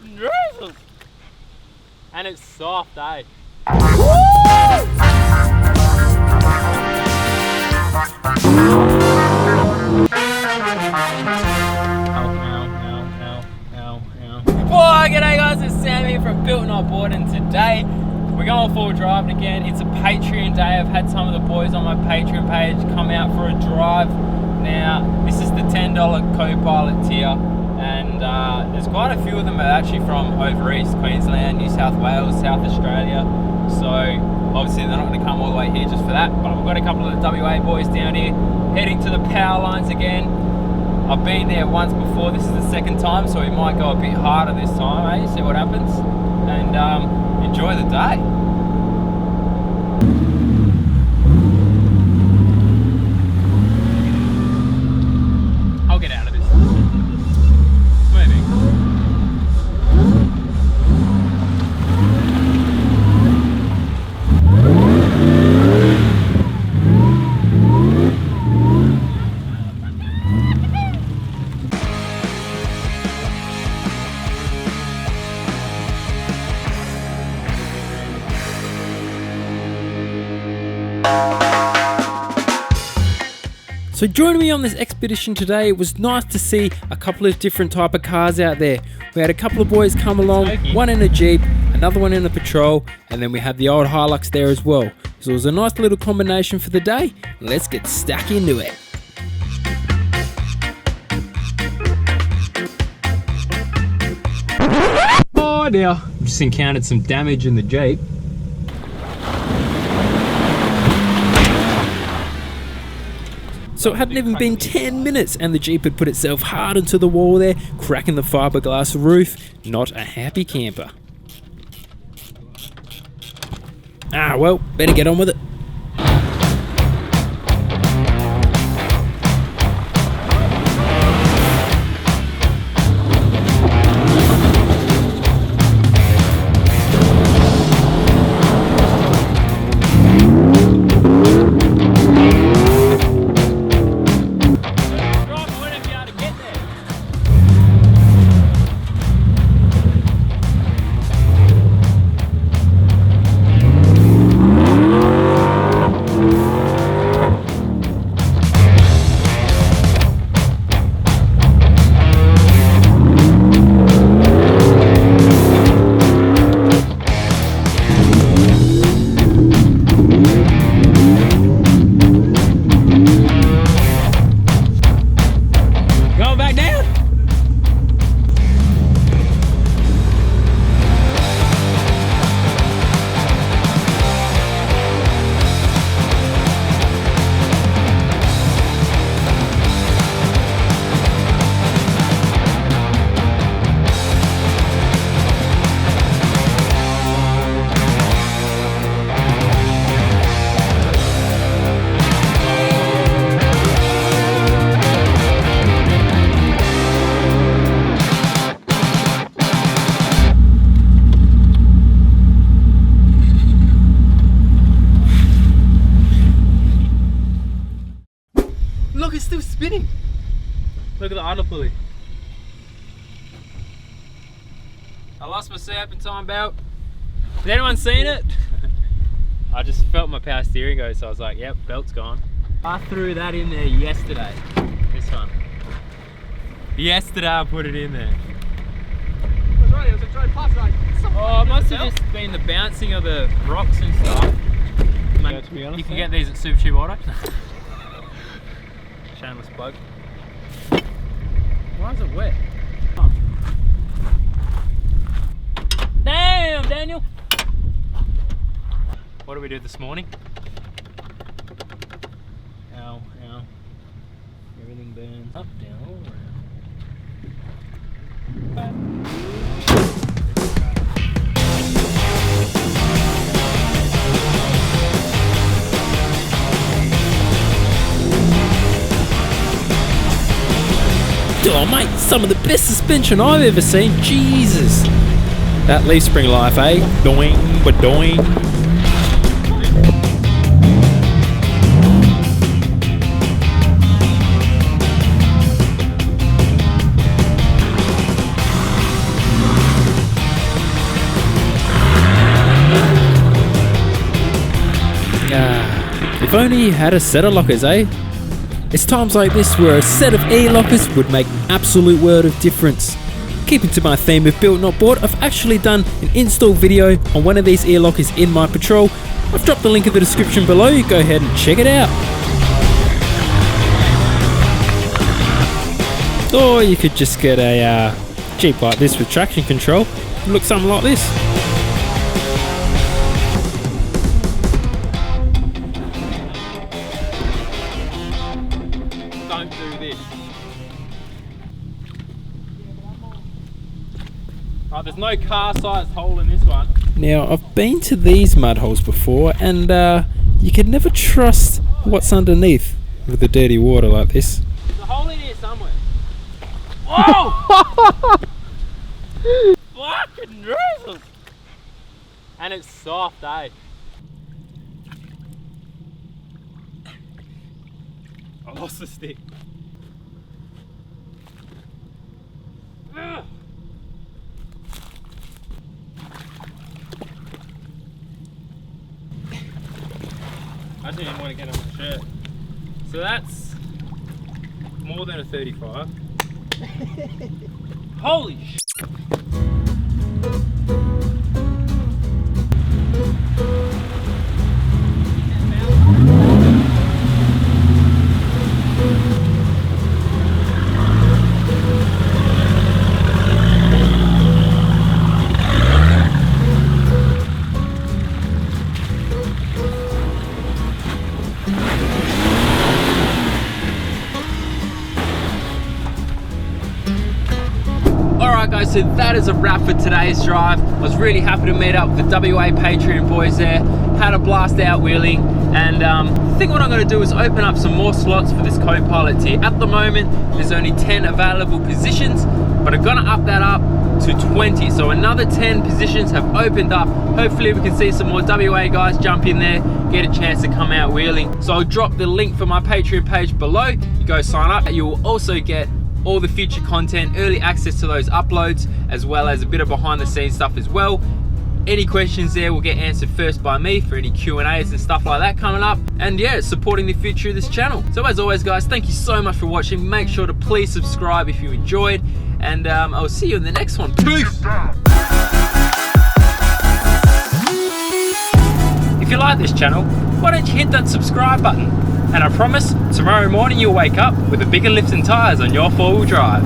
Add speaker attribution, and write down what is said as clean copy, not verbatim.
Speaker 1: Jesus! And it's soft, eh? Whoa, g'day guys, it's Sam here from Built Not Bored, and today we're going forward driving again. It's a Patreon day. I've had some of the boys on my Patreon page come out for a drive. Now, this is the $10 co-pilot tier, and there's quite a few of them are actually from over east, Queensland, New South Wales, South Australia. So obviously they're not going to come all the way here just for that, but I've got a couple of the WA boys down here heading to the power lines again. I've been there once before, this is the second time, so we might go a bit harder this time, eh? See what happens, and enjoy the day. I'll get out of this. It's moving.
Speaker 2: So joining me on this expedition today, it was nice to see a couple of different type of cars out there. We had a couple of boys come along, one in a Jeep, another one in a Patrol, and then we had the old Hilux there as well. So it was a nice little combination for the day. Let's get stuck into it. Oh dear, just encountered some damage in the Jeep. So it hadn't even been 10 minutes and the Jeep had put itself hard into the wall there, cracking the fiberglass roof. Not a happy camper. Ah well, better get on with it.
Speaker 1: Look, it's still spinning. Look at the idle pulley. I lost my serpentine belt. Has anyone seen it? I just felt my power steering go, so I was like, yep, belt's gone. I threw that in there yesterday. This one. Yesterday I put it in there.
Speaker 3: It was right, it was a drone past, like,
Speaker 1: oh, it must have just been the bouncing of the rocks and stuff.
Speaker 3: Yeah, to be honest,
Speaker 1: you can get these at Super Cheap Auto. Shameless plug. Why is it wet? Oh. Damn, Daniel! What did we do this morning? Ow, ow. Everything burns up, down, all around. Oh mate, some of the best suspension I've ever seen. Jesus. That leaf spring life, eh? Doing, but doing.
Speaker 2: If only you had a set of lockers, eh? It's times like this where a set of e-lockers would make an absolute world of difference. Keeping to my theme of built not bought, I've actually done an install video on one of these e-lockers in my Patrol. I've dropped the link in the description below, you go ahead and check it out. Or you could just get a Jeep like this with traction control. It looks something like this.
Speaker 1: Don't do this. Oh, there's no car-sized hole in this one.
Speaker 2: Now, I've been to these mud holes before, and you can never trust what's underneath with the dirty water like this.
Speaker 1: There's a hole in here somewhere. Whoa! Fucking Jesus! And it's soft, eh? I lost the stick. Ugh. I didn't even want to get on my shirt. So that's more than a 35. Holy shit! Alright guys, so that is a wrap for today's drive. I was really happy to meet up with the WA Patreon boys there. Had a blast out wheeling, and I think what I'm going to do is open up some more slots for this co-pilot tier. At the moment, there's only 10 available positions, but I'm going to up that up to 20. So another 10 positions have opened up. Hopefully we can see some more WA guys jump in there, get a chance to come out wheeling. So I'll drop the link for my Patreon page below. You go sign up, and you will also get all the future content, early access to those uploads, as well as a bit of behind the scenes stuff as well. Any questions there will get answered first by me for any Q&As and stuff like that coming up. And yeah, supporting the future of this channel. So as always guys, thank you so much for watching. Make sure to please subscribe if you enjoyed, and I'll see you in the next one. Peace! If you like this channel, why don't you hit that subscribe button? And I promise, tomorrow morning you'll wake up with a bigger lift and tyres on your 4-wheel drive.